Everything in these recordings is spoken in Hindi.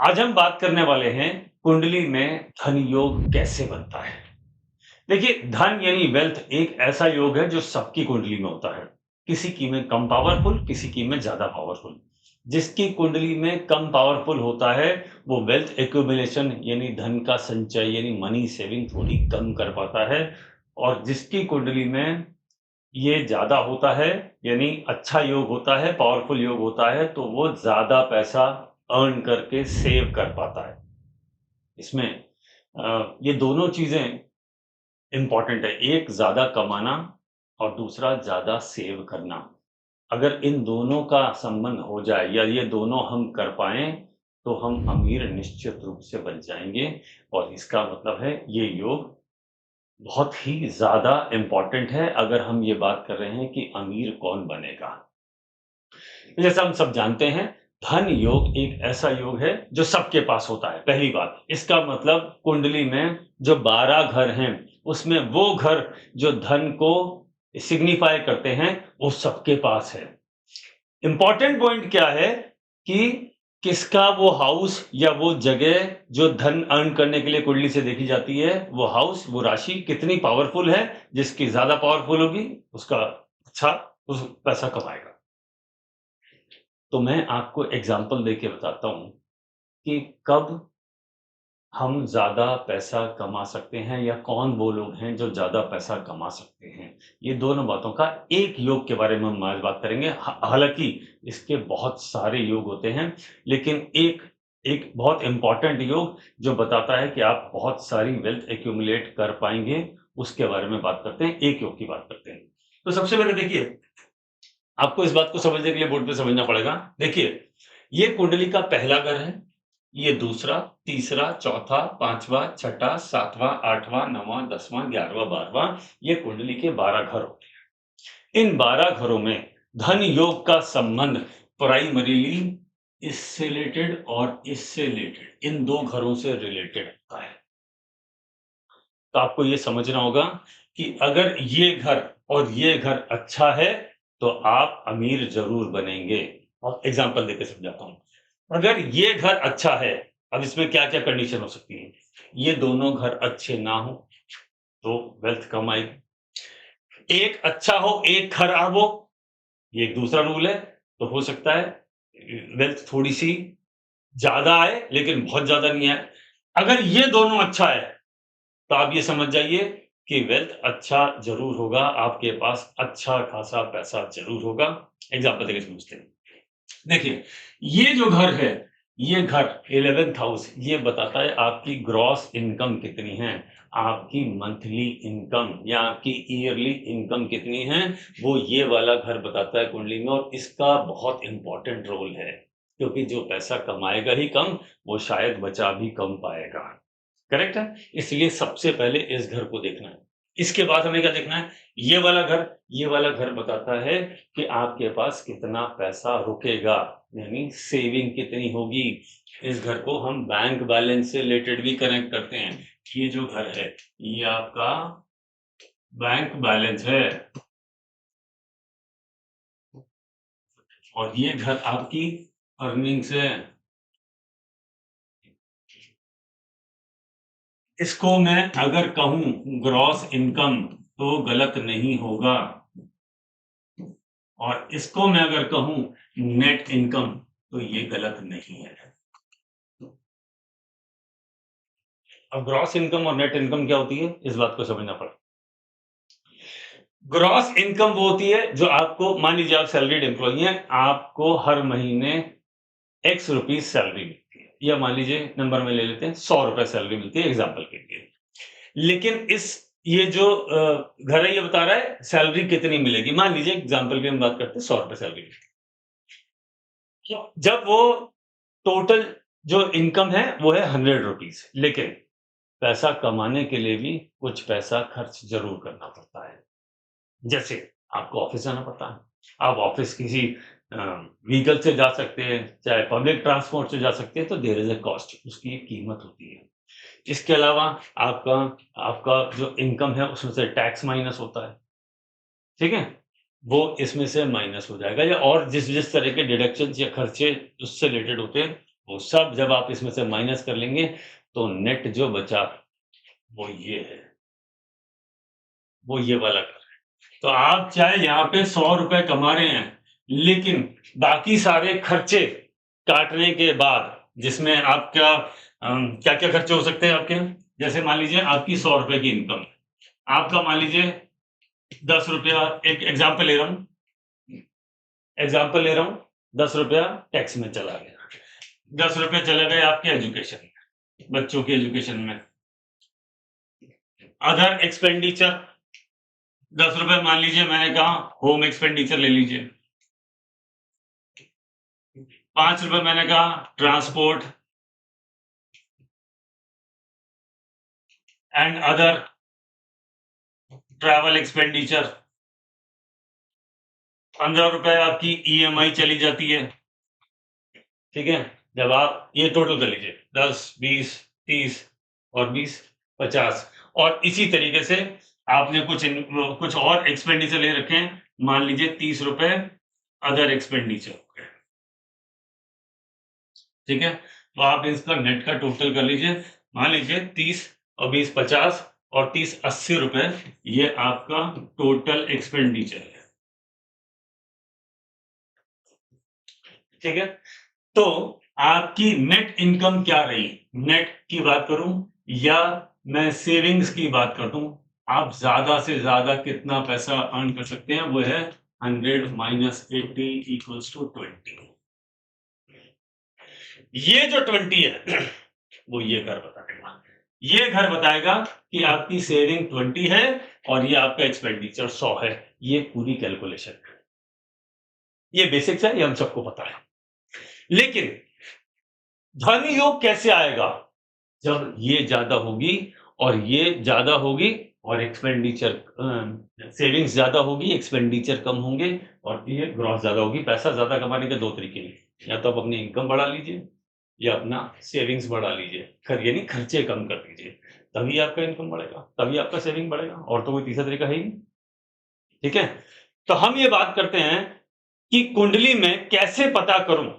आज हम बात करने वाले हैं कुंडली में धन योग कैसे बनता है। देखिए, धन यानी वेल्थ एक ऐसा योग है जो सबकी कुंडली में होता है। किसी की में कम पावरफुल, किसी की में ज्यादा पावरफुल। जिसकी कुंडली में कम पावरफुल होता है वो वेल्थ एक्यूमुलेशन यानी धन का संचय यानी मनी सेविंग थोड़ी कम कर पाता है। और जिसकी कुंडली में ये ज्यादा होता है यानी अच्छा योग होता है, पावरफुल योग होता है, तो वो ज्यादा पैसा अर्न करके सेव कर पाता है। इसमें ये दोनों चीजें इंपॉर्टेंट है, एक ज्यादा कमाना और दूसरा ज्यादा सेव करना। अगर इन दोनों का संबंध हो जाए या ये दोनों हम कर पाए तो हम अमीर निश्चित रूप से बन जाएंगे। और इसका मतलब है ये योग बहुत ही ज्यादा इंपॉर्टेंट है अगर हम ये बात कर रहे हैं कि अमीर कौन बनेगा। जैसा हम सब जानते हैं, धन योग एक ऐसा योग है जो सबके पास होता है। पहली बात, इसका मतलब कुंडली में जो 12 घर हैं उसमें वो घर जो धन को सिग्निफाई करते हैं वो सबके पास है। इंपॉर्टेंट पॉइंट क्या है कि किसका वो हाउस या वो जगह जो धन अर्न करने के लिए कुंडली से देखी जाती है, वो हाउस, वो राशि कितनी पावरफुल है। जिसकी ज्यादा पावरफुल होगी उसका अच्छा उस पैसा कमाएगा। तो मैं आपको एग्जांपल देके बताता हूं कि कब हम ज्यादा पैसा कमा सकते हैं या कौन वो लोग हैं जो ज्यादा पैसा कमा सकते हैं। ये दोनों बातों का एक योग के बारे में हम आज बात करेंगे। हालांकि इसके बहुत सारे योग होते हैं, लेकिन एक एक बहुत इंपॉर्टेंट योग जो बताता है कि आप बहुत सारी वेल्थ एक्यूमुलेट कर पाएंगे, उसके बारे में बात करते हैं। एक योग की बात करते हैं। तो सबसे पहले देखिए, आपको इस बात को समझने के लिए बोर्ड पे समझना पड़ेगा। देखिए, ये कुंडली का पहला घर है, ये दूसरा, तीसरा, चौथा, पांचवा, छठा, सातवां, आठवां, नौवां, 10वां, 11वां, 12वां, ये कुंडली के 12 घर होते हैं। इन 12 घरों में धन योग का संबंध प्राइमरीली इससे रिलेटेड और इससे रिलेटेड, इन दो घरों से रिलेटेड होता है। तो आपको ये समझना होगा कि अगर ये घर और ये घर अच्छा है तो आप अमीर जरूर बनेंगे। और एग्जांपल देके समझाता हूं। अगर ये घर अच्छा है, अब इसमें क्या क्या कंडीशन हो सकती है। ये दोनों घर अच्छे ना हो तो वेल्थ कम आएगी। एक अच्छा हो एक खराब हो, ये एक दूसरा रूल है। तो हो सकता है वेल्थ थोड़ी सी ज्यादा आए लेकिन बहुत ज्यादा नहीं आए। अगर ये दोनों अच्छा है तो आप ये समझ जाइए कि वेल्थ अच्छा जरूर होगा, आपके पास अच्छा खासा पैसा जरूर होगा। एग्जाम्पल देके समझते हैं। देखिए, ये जो घर है, ये घर 11th हाउस, ये बताता है आपकी ग्रॉस इनकम कितनी है, आपकी मंथली इनकम या आपकी ईयरली इनकम कितनी है, वो ये वाला घर बताता है कुंडली में। और इसका बहुत इंपॉर्टेंट रोल है, क्योंकि जो पैसा कमाएगा ही कम, वो शायद बचा भी कम पाएगा। करेक्ट है। इसलिए सबसे पहले इस घर को देखना है। इसके बाद हमें क्या देखना है, ये वाला घर। ये वाला घर बताता है कि आपके पास कितना पैसा रुकेगा, यानी सेविंग कितनी होगी। इस घर को हम बैंक बैलेंस से रिलेटेड भी कनेक्ट करते हैं। ये जो घर है ये आपका बैंक बैलेंस है, और ये घर आपकी अर्निंग्स है। इसको मैं अगर कहूं ग्रॉस इनकम तो गलत नहीं होगा, और इसको मैं अगर कहूं नेट इनकम तो ये गलत नहीं है। अब ग्रॉस इनकम और नेट इनकम क्या होती है, इस बात को समझना पड़ेगा। ग्रॉस इनकम वो होती है जो आपको, मान लीजिए आप सैलरीड एम्प्लॉई हैं, आपको हर महीने एक्स रुपीज सैलरी मिलती है, या मान लीजिए नंबर में ले लेते हैं 100 रुपए सैलरी मिलती है एग्जाम्पल के लिए। लेकिन इस ये जो घर है ये बता रहा है सैलरी कितनी मिलेगी। मान लीजिए एग्जाम्पल की हम बात करते हैं 100 रुपए सैलरी। जब वो टोटल जो इनकम है वो है 100 रुपीज, लेकिन पैसा कमाने के लिए भी कुछ पैसा खर्च जरूर करना पड़ता है। जैसे आपको ऑफिस जाना पड़ता है, आप ऑफिस किसी व्हीकल से जा सकते हैं, चाहे पब्लिक ट्रांसपोर्ट से जा सकते हैं, तो देयर इज अ कॉस्ट, उसकी एक कीमत होती है। इसके अलावा आपका आपका जो इनकम है उसमें से टैक्स माइनस होता है, ठीक है, वो इसमें से माइनस हो जाएगा, या और जिस जिस तरह के डिडक्शन या खर्चे उससे रिलेटेड होते हैं वो सब जब आप इसमें से माइनस कर लेंगे तो नेट जो बचा वो ये है, वो ये वाला कर है। तो आप चाहे यहाँ पे 100 रुपए कमा रहे हैं, लेकिन बाकी सारे खर्चे काटने के बाद, जिसमें आपका क्या-क्या खर्चे हो सकते हैं आपके? जैसे मान लीजिए आपकी 100 रुपए की इनकम, आपका मान लीजिए 10 रुपया, एक एग्जांपल ले रहा हूँ, 10 रुपया टैक्स में चला गया, 10 रुपए चले गए आपके एजुकेशन में, बच्चों की एजुकेशन में। अदर एक्सपेंडिचर 10 रुपए मान लीजिए, मैंने कहा होम एक्सपेंडिचर ले लीजिए। 5 रुपए मैंने कहा transport and other travel expenditure. 15 रुपए आपकी ईएमआई चली जाती है, ठीक है? जब आप ये टोटल कर लीजिए 10, 20, 30 और 20, 50, और इसी तरीके से आपने कुछ और एक्सपेंडिचर ले रखे हैं, मान लीजिए 30 रुपए अदर एक्सपेंडिचर, ठीक है? तो आप इसका नेट का टोटल कर लीजिए, मान लीजिए 30 और 20 50 और 30 80 रुपए, ये आपका टोटल एक्सपेंडिचर है, ठीक है? तो आपकी नेट इनकम क्या रही? नेट की बात करूं या मैं सेविंग्स की बात कर दूं, आप ज्यादा से ज्यादा कितना पैसा अर्न कर सकते हैं? वो है 100 माइनस 80 इक्वल्स टू 20। ये जो 20 है वो ये घर बताएगा, ये घर बताएगा कि आपकी सेविंग 20 है और ये आपका एक्सपेंडिचर 100 है। ये पूरी कैलकुलेशन है, ये बेसिक्स है, ये हम सबको पता है। लेकिन धन योग कैसे आएगा? जब ये ज्यादा होगी और ये ज्यादा होगी और एक्सपेंडिचर सेविंग्स ज्यादा होगी, एक्सपेंडिचर कम होंगे, और ये ग्रॉस ज्यादा होगी। पैसा ज्यादा कमाने के दो तरीके हैं, या तो आप अपनी इनकम बढ़ा लीजिए या अपना सेविंग्स बढ़ा लीजिए, यानी खर्चे कम कर दीजिए, तभी आपका इनकम बढ़ेगा, तभी आपका सेविंग बढ़ेगा, और तो कोई तीसरा तरीका है ही नहीं, ठीक है? तो हम ये बात करते हैं कि कुंडली में कैसे पता करूं,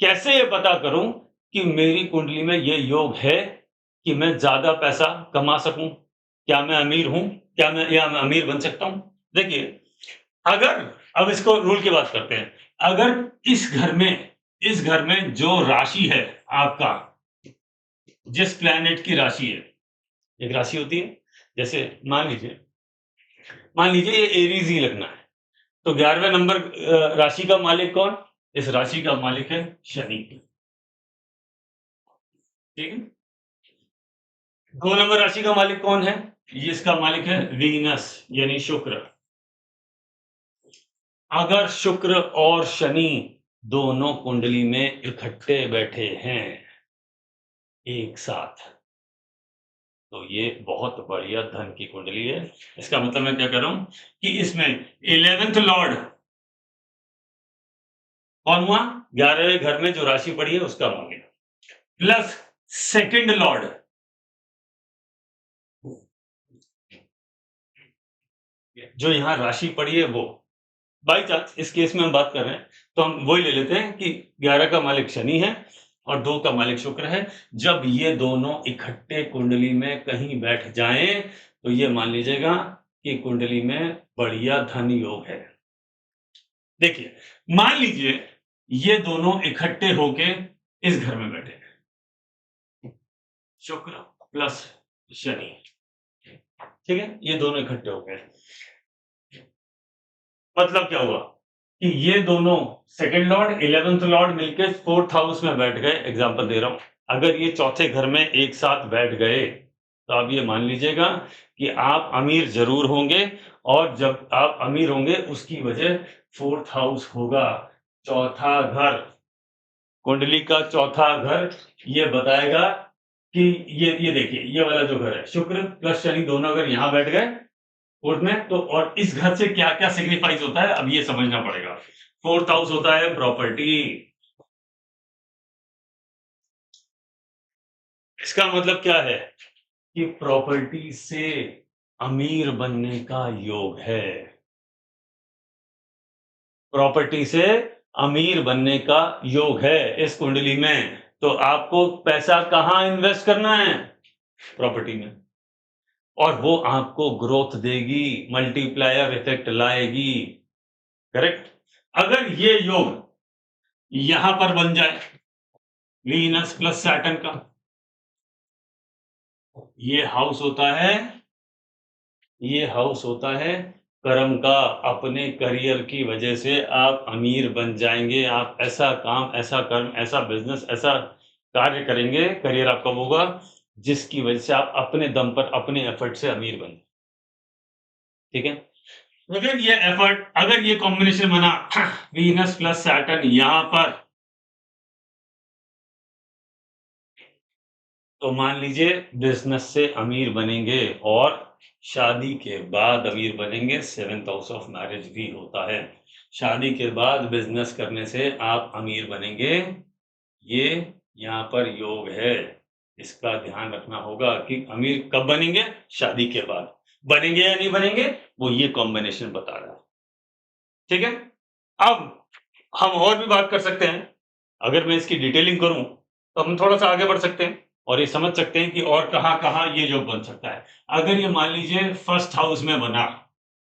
कैसे ये पता करूं कि मेरी कुंडली में ये योग है कि मैं ज्यादा पैसा कमा सकूं? क्या मैं अमीर हूं? क्या मैं अमीर बन सकता हूं? देखिए, अगर अब इसको रूल की बात करते हैं, अगर इस घर में जो राशि है आपका, जिस प्लैनेट की राशि है, एक राशि होती है, जैसे मान लीजिए ये एरीज ही लगना है, तो 11वें नंबर राशि का मालिक कौन? इस राशि का मालिक है शनि, ठीक है? 2 नंबर राशि का मालिक कौन है? ये इसका मालिक है वीनस, यानी शुक्र। अगर शुक्र और शनि दोनों कुंडली में इकट्ठे बैठे हैं एक साथ, तो ये बहुत बढ़िया धन की कुंडली है। इसका मतलब मैं क्या कर रहा हूं कि इसमें 11th लॉर्ड कौन हुआ? 11वें घर में जो राशि पड़ी है उसका मालिक, प्लस सेकंड लॉर्ड, जो यहां राशि पड़ी है वो, बाई चांस इस केस में हम बात कर रहे हैं तो हम वही ले लेते हैं कि 11 का मालिक शनि है और 2 का मालिक शुक्र है। जब ये दोनों इकट्ठे कुंडली में कहीं बैठ जाएं तो ये मान लीजिएगा कि कुंडली में बढ़िया धन योग है। देखिए, मान लीजिए ये दोनों इकट्ठे होके इस घर में बैठे, शुक्र प्लस शनि, ठीक है? ये दोनों इकट्ठे हो गए, मतलब क्या हुआ कि ये दोनों सेकंड लॉर्ड 11th लॉर्ड मिलके 4th हाउस में बैठ गए। एग्जांपल दे रहा हूं, अगर ये चौथे घर में एक साथ बैठ गए तो आप ये मान लीजिएगा कि आप अमीर जरूर होंगे, और जब आप अमीर होंगे उसकी वजह 4th हाउस होगा, चौथा घर, कुंडली का चौथा घर। ये बताएगा कि ये देखिए, ये वाला जो घर है, शुक्र प्लस शनि दोनों अगर यहां बैठ गए फोर्थ में, तो और इस घर से क्या क्या सिग्निफाइज होता है अब ये समझना पड़ेगा। 4th हाउस होता है प्रॉपर्टी, इसका मतलब क्या है कि प्रॉपर्टी से अमीर बनने का योग है, प्रॉपर्टी से अमीर बनने का योग है इस कुंडली में, तो आपको पैसा कहाँ इन्वेस्ट करना है? प्रॉपर्टी में। और वो आपको ग्रोथ देगी, मल्टीप्लायर इफेक्ट लाएगी। करेक्ट? अगर ये योग यहां पर बन जाए, वीनस प्लस सैटर्न का, ये हाउस होता है कर्म का। अपने करियर की वजह से आप अमीर बन जाएंगे। आप ऐसा काम, ऐसा कर्म, ऐसा बिजनेस, ऐसा कार्य करेंगे, करियर आपका होगा जिसकी वजह से आप अपने दम पर, अपने एफर्ट से अमीर बन। ठीक है? अगर ये कॉम्बिनेशन बना वीनस प्लस सैटर्न यहां पर, तो मान लीजिए बिजनेस से अमीर बनेंगे और शादी के बाद अमीर बनेंगे। 7th हाउस ऑफ मैरिज भी होता है। शादी के बाद बिजनेस करने से आप अमीर बनेंगे। ये यहाँ पर योग है, इसका ध्यान रखना होगा कि अमीर कब बनेंगे? शादी के बाद। बनेंगे या नहीं बनेंगे, वो ये कॉम्बिनेशन बता रहा है। ठीक है? अब हम और भी बात कर सकते हैं। अगर मैं इसकी डिटेलिंग करूं तो हम थोड़ा सा आगे बढ़ सकते हैं और ये समझ सकते हैं कि और कहां-कहां ये योग बन सकता है। अगर ये मान लीजिए फर्स्ट हाउस में बना,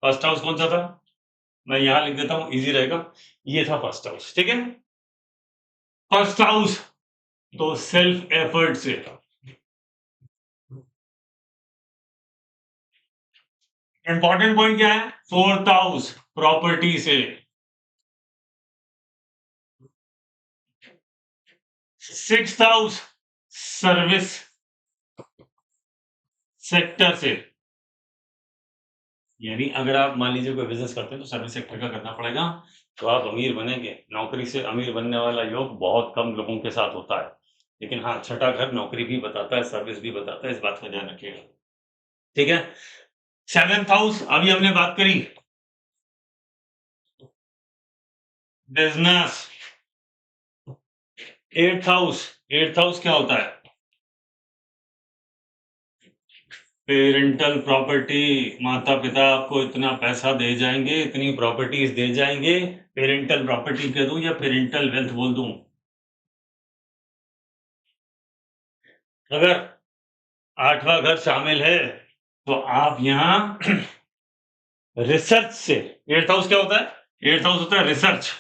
फर्स्ट हाउस कौन सा था? मैं यहां लिख देता हूं, इजी रहेगा। ये था फर्स्ट हाउस। ठीक है? फर्स्ट हाउस तो सेल्फ एफर्ट से, इंपॉर्टेंट पॉइंट क्या है? फोर्थ हाउस प्रॉपर्टी से, सिक्स्थ हाउस सर्विस सेक्टर से। यानी अगर आप मान लीजिए कोई बिजनेस करते हैं तो सर्विस सेक्टर का करना पड़ेगा, तो आप अमीर बनेंगे। नौकरी से अमीर बनने वाला योग बहुत कम लोगों के साथ होता है, लेकिन हाँ, छठा घर नौकरी भी बताता है, सर्विस भी बताता है, इस बात का ध्यान रखिएगा। ठीक है? 7th हाउस अभी हमने बात करी, बिजनेस। 8th हाउस क्या होता है? Parental property. माता पिता आपको इतना पैसा दे जाएंगे, इतनी प्रॉपर्टीज दे जाएंगे। पेरेंटल प्रॉपर्टी कह दूं या पेरेंटल वेल्थ बोल दूं? अगर 8वां घर शामिल है तो आप यहां रिसर्च से, 8th हाउस क्या होता है? 8th हाउस होता है रिसर्च।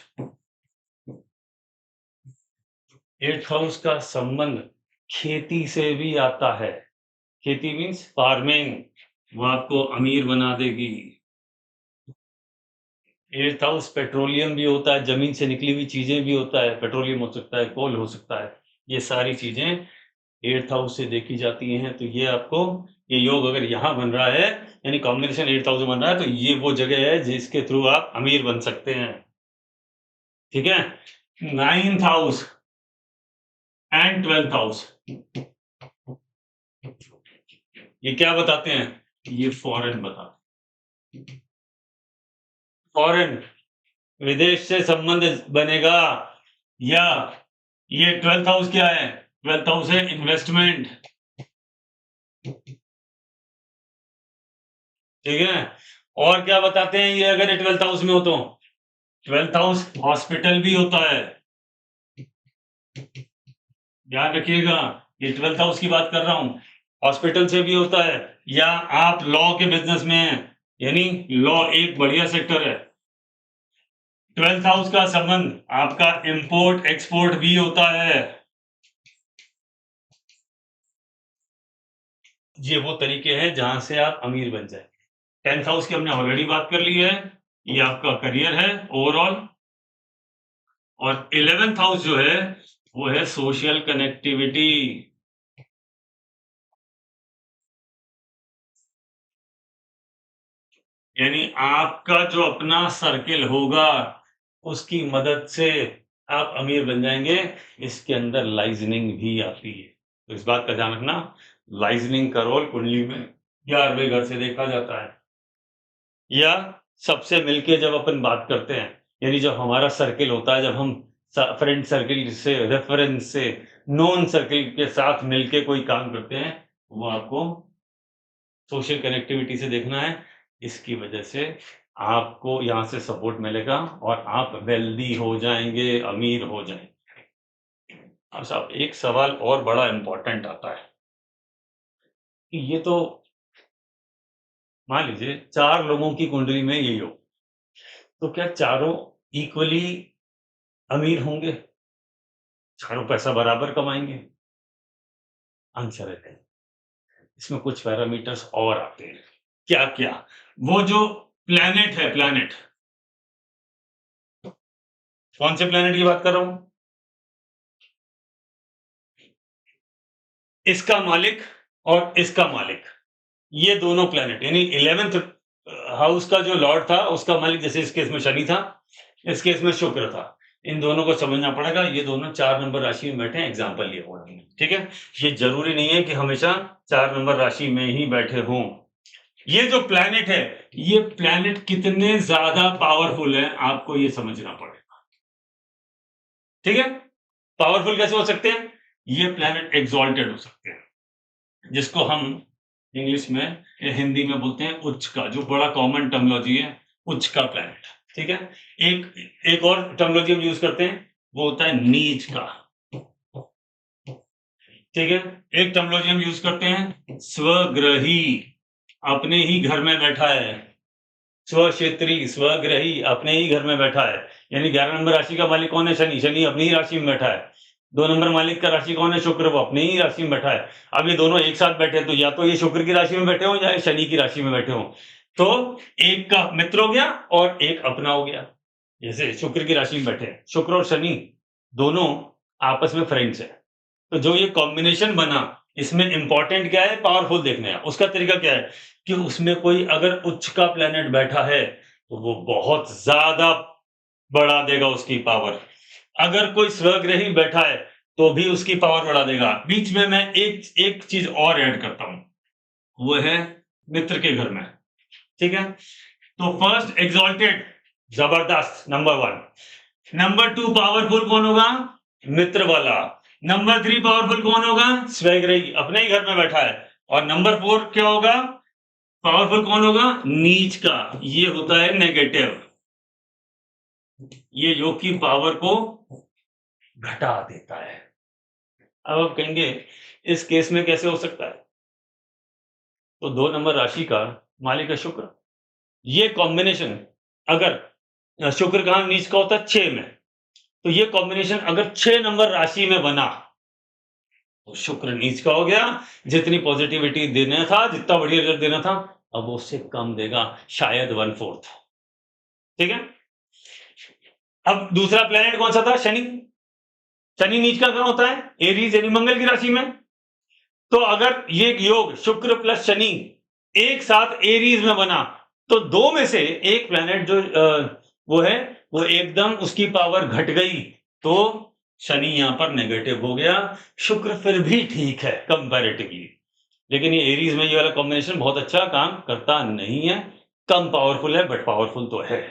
8th हाउस का संबंध खेती से भी आता है। खेती मीन्स फार्मिंग, वो आपको अमीर बना देगी। 8th हाउस पेट्रोलियम भी होता है, जमीन से निकली हुई चीजें भी होता है, पेट्रोलियम हो सकता है, कोल हो सकता है। ये सारी चीजें 8th हाउस से देखी जाती हैं। तो ये आपको, ये योग अगर यहाँ बन रहा है, यानी कॉम्बिनेशन 8th हाउस में बन रहा है, तो ये वो जगह है जिसके थ्रू आप अमीर बन सकते हैं। ठीक है? 9th house and 12th house, ये क्या बताते हैं? ये फॉरेन बताते हैं। फॉरेन, विदेश से संबंध बनेगा। या ये 12th हाउस क्या है? 12th हाउस है इन्वेस्टमेंट। ठीक है? और क्या बताते हैं ये अगर 12th हाउस में हो तो? 12th हाउस हॉस्पिटल भी होता है। ध्यान रखिएगा, ये 12th हाउस की बात कर रहा हूं, हॉस्पिटल से भी होता है। या आप लॉ के बिजनेस में हैं, यानी लॉ एक बढ़िया सेक्टर है। 12th हाउस का संबंध आपका इंपोर्ट एक्सपोर्ट भी होता है। ये वो तरीके हैं जहां से आप अमीर बन जाए। 10th हाउस की हमने ऑलरेडी बात कर ली है, ये आपका करियर है ओवरऑल। और 11th हाउस जो है वो है सोशल कनेक्टिविटी। यानी आपका जो अपना सर्किल होगा उसकी मदद से आप अमीर बन जाएंगे। इसके अंदर लाइजनिंग भी आती है, तो इस बात का ध्यान रखना। लाइजनिंग का रोल कुंडली में 11वें घर से देखा जाता है। या सबसे मिलके जब अपन बात करते हैं, यानी जब हमारा सर्किल होता है, जब हम फ्रेंड सर्किल से, रेफरेंस से, नॉन सर्किल के साथ मिलके कोई काम करते हैं, वो आपको सोशल कनेक्टिविटी से देखना है। इसकी वजह से आपको यहाँ से सपोर्ट मिलेगा और आप वेल्दी हो जाएंगे, अमीर हो जाएंगे। अब साहब एक सवाल और बड़ा इंपॉर्टेंट आता है कि ये तो मान लीजिए 4 लोगों की कुंडली में यही हो, तो क्या चारों इक्वली अमीर होंगे? चारों पैसा बराबर कमाएंगे? आंसर है नहीं। इसमें कुछ पैरामीटर्स और आते हैं। क्या क्या? वो जो प्लैनेट है, प्लैनेट कौन से प्लैनेट की बात कर रहा हूं? इसका मालिक और इसका मालिक, ये दोनों प्लैनेट यानी 11th हाउस का जो लॉर्ड था उसका मालिक, जैसे इस केस में शनि था, इस केस में शुक्र था। इन दोनों को समझना पड़ेगा। ये दोनों 4 नंबर राशि में बैठे हैं, एग्जांपल लिए हुआ है, ठीक है? ये जरूरी नहीं है कि हमेशा 4 नंबर राशि में ही बैठे हों। ये जो प्लैनेट है, ये प्लैनेट कितने ज्यादा पावरफुल है आपको ये समझना पड़ेगा, ठीक है? पावरफुल कैसे हो सकते हैं? ये प्लैनेट एग्जॉल्टेड हो सकते हैं, जिसको हम इंग्लिश में या हिंदी में बोलते हैं उच्च का, जो बड़ा कॉमन टर्मिनोलॉजी है, उच्च का प्लैनेट, ठीक है? एक और टर्मिनोलॉजी हम यूज करते हैं, वो होता है नीच का, ठीक है? एक टर्मिनोलॉजी हम यूज करते हैं स्वग्रही, अपने ही घर में बैठा है, स्वक्षेत्री, स्वग्रही, अपने ही घर में बैठा है। यानी 11 नंबर राशि का मालिक कौन है? शनि। शनि अपनी ही राशि में बैठा है। 2 नंबर मालिक का राशि कौन है? शुक्र, वो अपने ही राशि में बैठा है। अब ये दोनों एक साथ बैठे, तो या तो ये शुक्र की राशि में बैठे हो या शनि की राशि में बैठे हो, तो एक का मित्र हो गया और एक अपना हो गया। जैसे शुक्र की राशि में बैठे, शुक्र और शनि दोनों आपस में फ्रेंड्स है, तो जो ये कॉम्बिनेशन बना, इसमें इंपॉर्टेंट क्या है? पावरफुल देखने हैं। उसका तरीका क्या है कि उसमें कोई अगर उच्च का प्लेनेट बैठा है तो वो बहुत ज्यादा बढ़ा देगा उसकी पावर। अगर कोई स्वग्रही बैठा है तो भी उसकी पावर बढ़ा देगा। बीच में मैं एक एक चीज और ऐड करता हूं, वो है मित्र के घर में, ठीक है? तो फर्स्ट एग्जॉल्टेड, जबरदस्त, नंबर 1। नंबर 2 पावरफुल कौन होगा? मित्र वाला। नंबर 3 पावरफुल कौन होगा? स्वग्रही, अपने ही घर में बैठा है। और नंबर 4 क्या होगा? पावरफुल कौन होगा? नीच का। ये होता है नेगेटिव, ये योग की पावर को घटा देता है। अब आप कहेंगे इस केस में कैसे हो सकता है? तो 2 नंबर राशि का मालिक है शुक्र, ये कॉम्बिनेशन अगर शुक्र कहां नीच का होता है? 6 में। तो ये कॉम्बिनेशन अगर 6 नंबर राशि में बना तो शुक्र नीच का हो गया। जितनी पॉजिटिविटी देना था, जितना बढ़िया रिजल्ट देना था, अब वो उससे कम देगा, शायद 1/4, ठीक है? अब दूसरा प्लेनेट कौन सा था? शनि। शनि नीच का कहां होता है? एरीज यानी मंगल की राशि में। तो अगर ये योग शुक्र प्लस शनि एक साथ एरीज में बना, तो दो में से एक प्लेनेट जो वो है, वो एकदम उसकी पावर घट गई, तो शनि यहां पर नेगेटिव हो गया। शुक्र फिर भी ठीक है कंपैरेटिवली, लेकिन ये एरीज में ये वाला कॉम्बिनेशन बहुत अच्छा काम करता नहीं है, कम पावरफुल है बट पावरफुल तो है।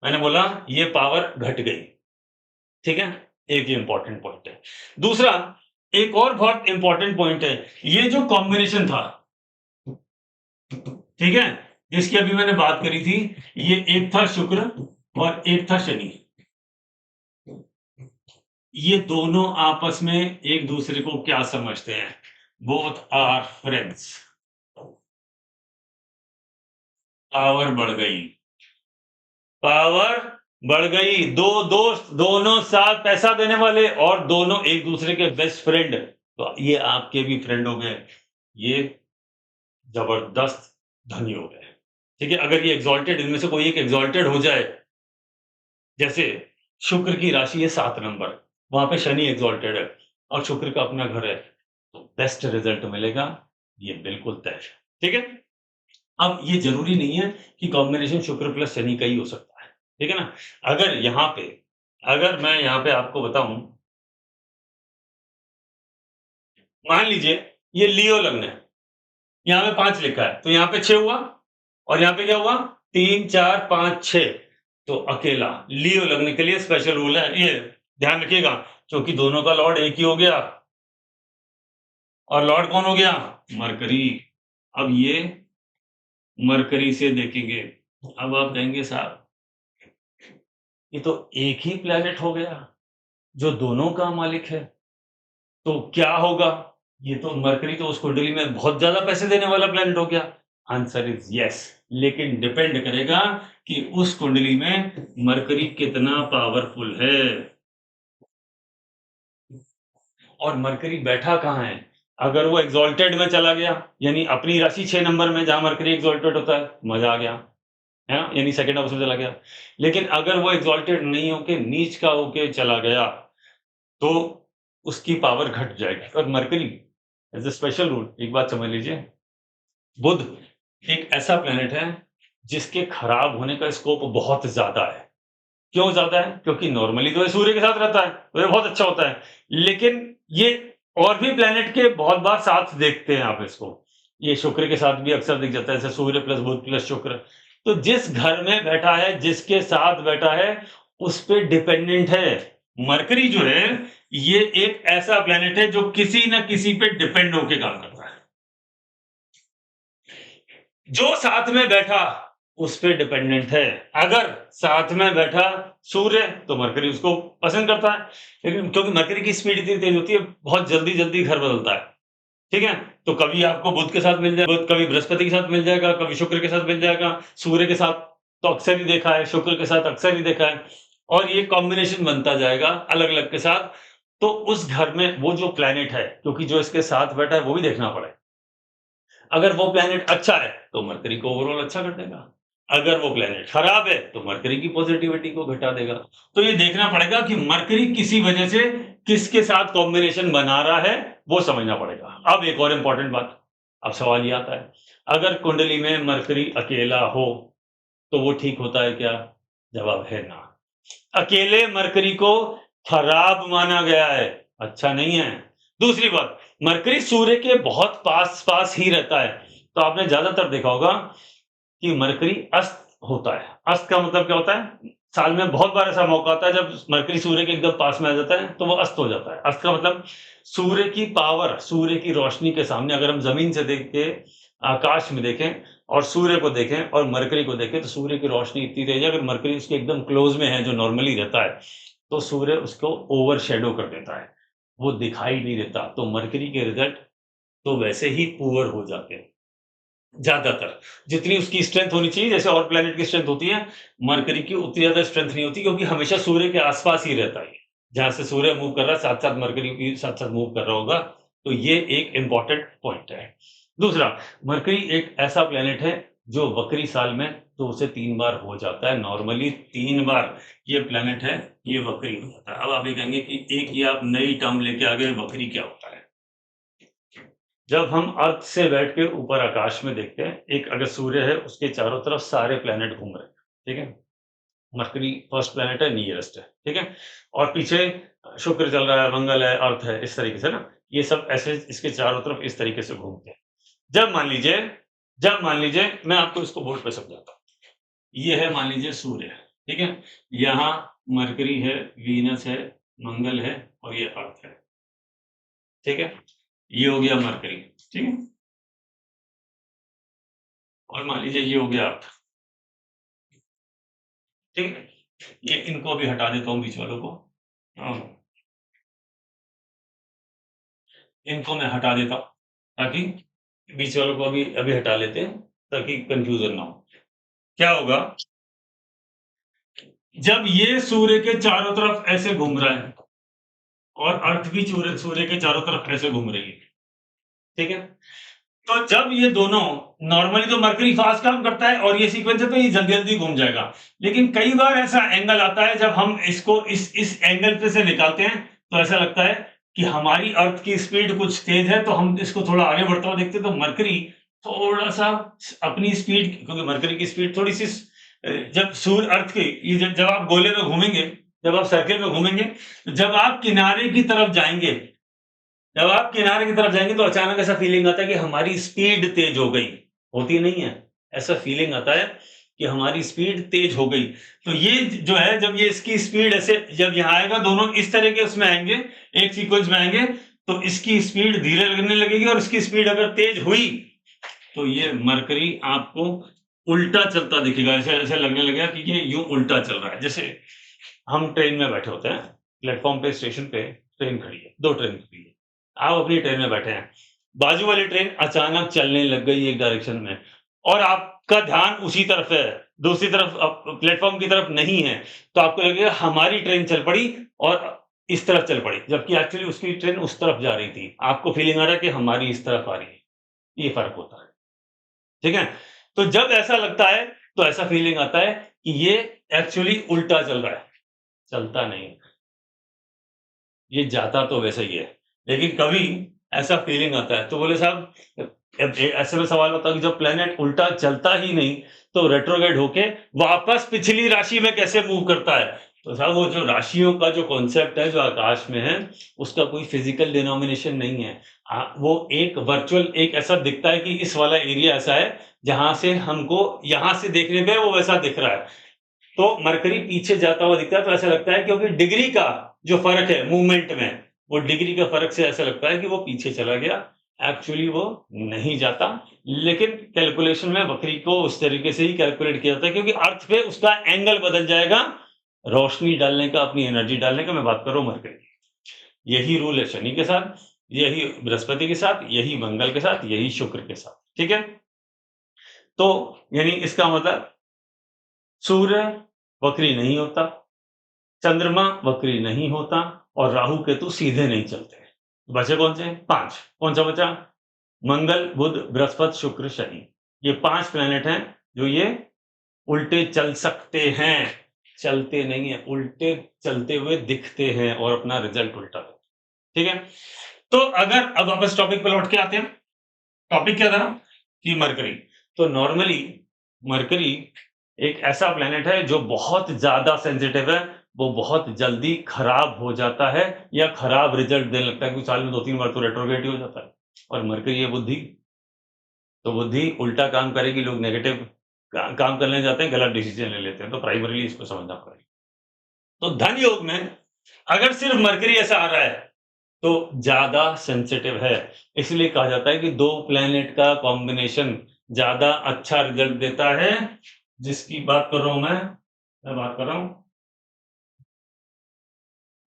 मैंने बोला ये पावर घट गई, ठीक है? एक इंपॉर्टेंट पॉइंट है। दूसरा, एक और बहुत इंपॉर्टेंट पॉइंट है, ये जो कॉम्बिनेशन था, ठीक है, जिसकी अभी मैंने बात करी थी, ये एक था शुक्र और एक था शनि। ये दोनों आपस में एक दूसरे को क्या समझते हैं? Both are friends. पावर बढ़ गई, पावर बढ़ गई। दो दोस्त, दोनों साथ पैसा देने वाले और दोनों एक दूसरे के बेस्ट फ्रेंड, तो ये आपके भी फ्रेंड हो गए, ये जबरदस्त धनी हो गए, ठीक है? अगर ये एग्जॉल्टेड, इनमें से कोई एक एग्जॉल्टेड हो जाए, जैसे शुक्र की राशि है 7 नंबर, वहां पे शनि एग्जॉल्टेड है और शुक्र का अपना घर है, तो बेस्ट रिजल्ट मिलेगा, ये बिल्कुल तय है, ठीक है? अब ये जरूरी नहीं है कि कॉम्बिनेशन शुक्र प्लस शनि का ही हो सकता है, ठीक है ना? अगर यहाँ पे, अगर मैं यहाँ पे आपको बताऊं, मान लीजिए ये लियो लग्न है, यहाँ पे 5 लिखा है, तो यहाँ पे 6 हुआ, और यहाँ पे क्या हुआ? 3 4 5 6, तो अकेला लियो लग्न के लिए स्पेशल रूल है ये, ध्यान रखिएगा, क्योंकि दोनों का लॉर्ड एक ही हो गया, और लॉर्ड कौन हो गया? मरकरी। अब ये मरकरी से देखेंगे, अब आप कहेंगे साहब ये तो एक ही प्लेनेट हो गया जो दोनों का मालिक है, तो क्या होगा? ये तो मरकरी तो उस कुंडली में बहुत ज़्यादा पैसे देने वाला प्लैनेट हो गया। आंसर इज़ येस, लेकिन डिपेंड करेगा कि उस कुंडली में मरकरी कितना पावरफुल है। और मरकरी बैठा कहाँ है? अगर वो एक्सॉल्टेड में चला गया, यानी अपनी राशि 6 नंबर में जहाँ मरकरी एक्सॉल्टेड होता है, मज़ा आ गया, है ना? यानी सेकंड हाउस में चला गया। लेकिन अगर वो एक्सॉल्टेड नहीं होके नीच का होके चला गया, तो उसकी पावर घट जाएगी। और mercury as a special rule, एक बात समझ लीजिए, बुध एक ऐसा प्लैनेट है जिसके खराब होने का स्कोप बहुत ज़्यादा है। क्यों ज़्यादा है? क्योंकि नॉर्मली तो ये सूर्य के साथ रहता है, तो ये बहुत अच्छा होता है। लेकिन ये और भी प्लैनेट के बहुत बार साथ देखते हैं आप इसको। ये शुक्र के साथ भी अक्सर दिख जाता है, जैसे सूर्य प्लस बुध प्लस शुक्र। तो जिस घर में बैठा है, जिसके साथ बैठा है, उस पे डिपेंडेंट है। मरकरी जो है, ये एक ऐसा प्लैनेट है जो किसी न किसी पे डिपेंड होके काम करता है। जो साथ में बैठा उस पे डिपेंडेंट है। अगर साथ में बैठा सूर्य, तो मरकरी उसको पसंद करता है, लेकिन क्योंकि मरकरी की स्पीड इतनी तेज होती है, बहुत जल्दी जल्दी घर बदलता है। ठीक है, तो कभी आपको बुध के साथ मिल जाए, बुध कभी बृहस्पति के साथ मिल जाएगा, कभी शुक्र के साथ मिल जाएगा, सूर्य के साथ तो अक्सर ही देखा है, शुक्र के साथ अक्सर ही देखा है, और ये कॉम्बिनेशन बनता जाएगा अलग अलग के साथ। तो उस घर में वो जो प्लैनेट है, क्योंकि जो इसके साथ बैठा है वो भी देखना पड़ेगा। अगर वो प्लैनेट अच्छा है तो मरकरी को ओवरऑल अच्छा कर देगा, अगर वो प्लैनेट खराब है तो मरकरी की पॉजिटिविटी को घटा देगा। तो ये देखना पड़ेगा कि मरकरी किसी वजह से किसके साथ कॉम्बिनेशन बना रहा है, वो समझना पड़ेगा। अब एक और इंपॉर्टेंट बात, अब सवाल ये आता है, अगर कुंडली में मरकरी अकेला हो तो वो ठीक होता है क्या? जवाब है ना। अकेले मरकरी को खराब माना गया है, अच्छा नहीं है। दूसरी बात, मरकरी सूर्य के बहुत पास-पास ही रहता है, तो आपने ज़्यादातर देखा होगा कि मरकरी अस्त होता है। अस्त का मतलब क्या होता है? साल में बहुत बार ऐसा मौका आता है जब मरकरी सूर्य के एकदम पास में आ जाता है, तो वो अस्त हो जाता है। अस्त का मतलब सूर्य की पावर, सूर्य की रोशनी के सामने अगर हम ज़मीन से देख के आकाश में देखें और सूर्य को देखें और मरकरी को देखें, तो सूर्य की रोशनी इतनी तेज है, अगर मरकरी उसके एकदम क्लोज़ में है, जो नॉर्मली रहता है, तो सूर्य उसको ओवरशैडो कर देता है, वो दिखाई नहीं देता। तो मरकरी के रिज़ल्ट तो वैसे ही पुअर हो जाते हैं, ज़्यादातर। जितनी उसकी स्ट्रेंथ होनी चाहिए, जैसे और प्लैनेट की स्ट्रेंथ होती है, मरकरी की उतनी ज़्यादा स्ट्रेंथ नहीं होती, क्योंकि हमेशा सूर्य के आस-पास ही रहता है। जहाँ से सूर्य मूव कर रहा है, साथ-साथ मरकरी भी साथ-साथ मूव कर रहा होगा, तो ये एक इम्पोर्टेंट पॉइंट है। दूसरा, मरकरी एक ऐसा प्लैनेट है, जो वक्री साल में 2 से 3 बार हो जाता है। नॉर्मली 3 बार ये प्लैनेट है, ये वक्री हो जाता है। अब आप ये कहेंगे कि एक ये आप नई टर्म लेके आ गए, वक्री क्या होता है? जब हम अर्थ से बैठ के ऊपर आकाश में देखते हैं, एक अगर सूर्य है, उसके चारों तरफ सारे प्लैनेट घूम रहे हैं, ठीक है? मरकरी फर्स्ट प्लैनेट है, नियरेस्ट है, ठीक है? और पीछे शुक्र चल रहा है, मंगल है, अर्थ है, इस तरीके से ना, ये सब ऐसे इसके चारों तरफ इस तरीके से घूमते हैं। जब मान लीजिए जब मान लीजिए मैं आपको इसको बोर्ड पे समझाता हूँ। ये है मान लीजिए सूर्य, ठीक है? यहाँ मरकरी है, वीनस है, मंगल है और ये अर्थ है, ठीक है? ये हो गया मरकरी, ठीक है? और मान लीजिए ये हो गया अर्थ, ठीक है? ये इनको अभी हटा देता हूँ बीच वालों को। हाँ, इनको मैं हटा देता हूँ, ताकि बीच वालों को अभी अभी हटा लेते हैं, ताकि कन्फ्यूज़न ना हो। क्या होगा, जब ये सूर्य के चारों तरफ ऐसे घूम रहा है और अर्थ भी सूर्य सूर्य के चारों तरफ ऐसे घूम रही है, ठीक है? तो जब ये दोनों, नॉर्मली तो मरकरी फास्ट काम करता है और ये सीक्वेंस है तो ये जल्दी-जल्दी घूम जाएगा। लेकिन कई बार ऐसा एंगल आता है जब हम इसको इस एंगल पे से निकालते हैं, तो ऐसा लगता है कि हमारी अर्थ की स्पीड कुछ तेज है, तो हम इसको थोड़ा आगे बढ़ता हुआ देखते हैं, तो मरकरी थोड़ा-सा अपनी स्पीड, क्योंकि मरकरी की स्पीड थोड़ी-सी जब सूर्य अर्थ की ये जब जब आप गोले में घूमेंगे, जब आप सर्किल में घूमेंगे, तो जब आप किनारे की तरफ जाएँगे, जब आप किनारे की तरफ जाएँगे, तो अचानक ऐसा फीलिंग आता है कि हमारी स्पीड तेज हो गई, होती नहीं है? ऐसा फीलिंग आता है कि हमारी स्पीड तेज हो गई। तो ये जो है, जब ये इसकी स्पीड ऐसे जब यहाँ आएगा, दोनों इस तरह के उसमें आएँगे, एक सीक्वेंस में आएँगे, तो इसकी स्पीड धीरे लगने लगेगी और इसकी स्पीड अगर तेज हुई, तो ये मरकरी आपको उल्टा चलता दिखेगा, ऐसे ऐसे लगने लगेगा कि ये यूं उल्टा चल रहा है। जैसे हम ट्रेन में बैठे होते हैं, प्लेटफॉर्म पे, स्टेशन पे ट्रेन खड़ी है, दो ट्रेन खड़ी है, आप अपनी ट्रेन में बैठे हैं, बाजू वाली ट्रेन अचानक चलने लग गई एक डायरेक्शन में और आपका ध्यान उसी तरफ है, दूसरी तरफ प्लेटफॉर्म की तरफ नहीं है, तो आपको लगेगा हमारी ट्रेन चल पड़ी और इस तरफ चल पड़ी, जबकि एक्चुअली उसकी ट्रेन उस तरफ जा रही थी। आपको फीलिंग आ रहा है कि हमारी इस तरफ आ रही है। ये फर्क होता है, ठीक है? तो जब ऐसा लगता है तो ऐसा फीलिंग आता है कि ये एक्चुअली उल्टा चल रहा है, चलता नहीं, ये जाता तो वैसे ही है। लेकिन कभी ऐसा फीलिंग आता है तो बोले साहब, ऐसे में सवाल होता है कि जब प्लैनेट उल्टा चलता ही नहीं तो रेट्रोग्रेड होके वापस पिछली राशि में कैसे मूव करता है? तो साहब वो जो राशियों का जो कॉन्सेप्ट है जो आकाश में है, उसका कोई फिजिकल डिनोमिनेशन नहीं है। वो एक वर्चुअल एक ऐसा दिखता है कि इस वाला एरिया ऐसा है जहां से हमको यहां से देखने पे वो वैसा दिख रहा है। तो मरकरी पीछे जाता हुआ दिखता है तो ऐसा लगता है, क्योंकि डिग्री का जो फर्क है मूवमेंट में, वो डिग्री का फर्क से ऐसा लगता है कि वो पीछे चला गया। एक्चुअली वो नहीं जाता, लेकिन कैलकुलेशन में वक्री को उस तरीके से ही कैलकुलेट किया जाता है क्योंकि अर्थ पे उसका एंगल बदल जाएगा रोशनी डालने का, अपनी एनर्जी डालने का। मैं बात कर रहा हूं मरकरी की। यही रूल है शनि के साथ, यही बृहस्पति के साथ, यही मंगल के साथ, यही शुक्र के साथ, ठीक है? तो यानी इसका मतलब सूर्य वक्री नहीं होता, चंद्रमा वक्री नहीं होता और राहु केतु सीधे नहीं चलते। बचे कौन से? 5। कौन सा बचा? मंगल, बुध, बृहस्पति, शुक्र, शनि। ये 5 प्लैनेट हैं जो ये उल्टे चल सकते हैं, चलते नहीं है, उल्टे चलते हुए दिखते हैं और अपना रिजल्ट उल्टा देते हैं। ठीक है? तो अगर अब वापस टॉपिक पे लौट के आते हैं। टॉपिक क्या था? कि मरकरी। तो नॉर्मली मरकरी एक ऐसा प्लैनेट है जो बहुत ज्यादा सेंसिटिव है, वो बहुत जल्दी खराब हो जाता है या खराब रिजल्ट देने लगता है, क्योंकि साल में 2-3 बार तो रेट्रोग्रेड ही हो जाता है। और मरकरी है बुद्धि, तो बुद्धि उल्टा काम करेगी, लोग नेगेटिव काम करने जाते हैं, गलत डिसीजन ले लेते हैं, तो प्राइमरीली इसको समझना पड़ेगा। तो धन योग में अगर सिर्फ मरकरी ऐसा आ रहा है तो ज्यादा सेंसिटिव है, इसलिए कहा जाता है कि 2 प्लैनेट का कॉम्बिनेशन ज्यादा अच्छा रिजल्ट देता है। जिसकी बात कर रहा हूं मैं बात कर रहा हूं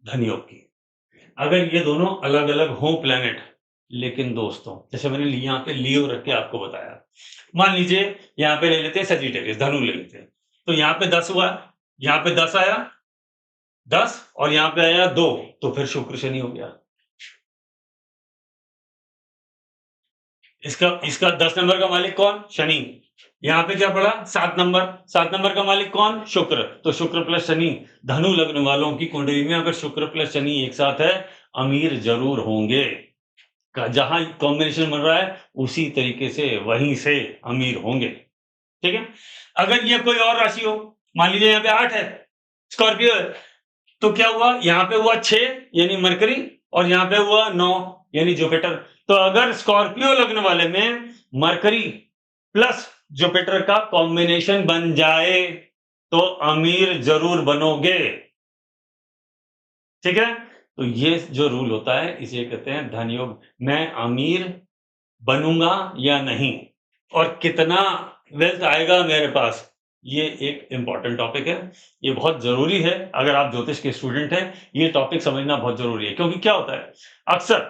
धन योग की। अगर ये दोनों अलग अलग हों प्लैनेट, लेकिन दोस्तों जैसे मैंने यहाँ पे लियो रख के आपको बताया, मान लीजिए यहाँ पे ले लेते हैं सजिटेरियस, धनु ले लेते हैं, तो यहाँ पे 10 हुआ, यहाँ पे 10 आया, 10 और यहाँ पे आया 2, तो फिर शुक्र शनि हो गया। इसका इसका 10 नंबर का मालिक कौन? शनि। यहाँ पे क्या पड़ा? 7 नंबर। 7 नंबर का मालिक कौन? शुक्र। तो शुक्र प्लस शनि, धनु लग्न वालों की कुंडली में अगर शुक्र प्लस शनि एक साथ है, अमीर जरूर होंगे। जहां कॉम्बिनेशन बन रहा है उसी तरीके से वहीं से अमीर होंगे। ठीक है? अगर ये कोई और राशि हो, मान लीजिए यहाँ पे 8 है, स्कॉर्पियो है, तो क्या हुआ? यहाँ पे हुआ 6 यानी मरकरी, और यहाँ पे हुआ 9 यानी जुपिटर। तो अगर स्कॉर्पियो लग्न वाले में मरकरी प्लस जुपिटर का कॉम्बिनेशन बन जाए तो अमीर जरूर बनोगे। ठीक है? तो ये जो रूल होता है इसे कहते हैं धन योग। मैं अमीर बनूंगा या नहीं और कितना वेल्थ आएगा मेरे पास, ये एक इंपॉर्टेंट टॉपिक है। ये बहुत जरूरी है, अगर आप ज्योतिष के स्टूडेंट हैं ये टॉपिक समझना बहुत जरूरी है। क्योंकि क्या होता है, अक्सर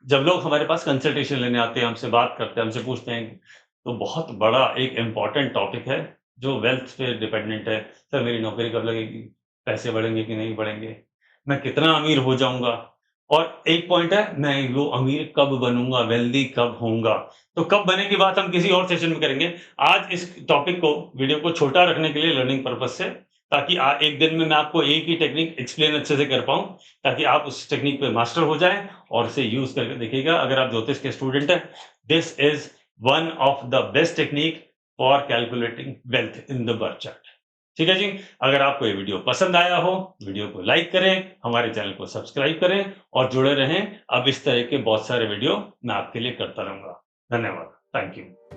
जब लोग हमारे पास कंसल्टेशन लेने आते हैं, हमसे बात करते हैं, हमसे पूछते हैं, तो बहुत बड़ा एक इंपॉर्टेंट टॉपिक है जो वेल्थ पे डिपेंडेंट है। सर मेरी नौकरी कब लगेगी, पैसे बढ़ेंगे कि नहीं बढ़ेंगे, मैं कितना अमीर हो जाऊंगा, और एक पॉइंट है मैं वो अमीर कब बनूंगा, वेल्दी कब होऊंगा। तो कब बने की बात हम किसी और सेशन में करेंगे। आज इस टॉपिक को, वीडियो को छोटा रखने के लिए लर्निंग पर्पज से, ताकि एक दिन में मैं आपको एक ही टेक्निक एक्सप्लेन अच्छे से कर पाऊं, ताकि आप उस टेक्निक पे मास्टर हो जाएं और इसे यूज करके देखिएगा। अगर आप ज्योतिष के स्टूडेंट हैं, this is one of the best technique for calculating wealth in the birth chart. ठीक है जी? अगर आपको ये वीडियो पसंद आया हो, वीडियो को लाइक करें, हमारे चैनल को सब्सक्राइब करें और जुड़े रहें। अब इस तरह के बहुत सारे वीडियो मैं आपके लिए करता रहूंगा। धन्यवाद। Thank you.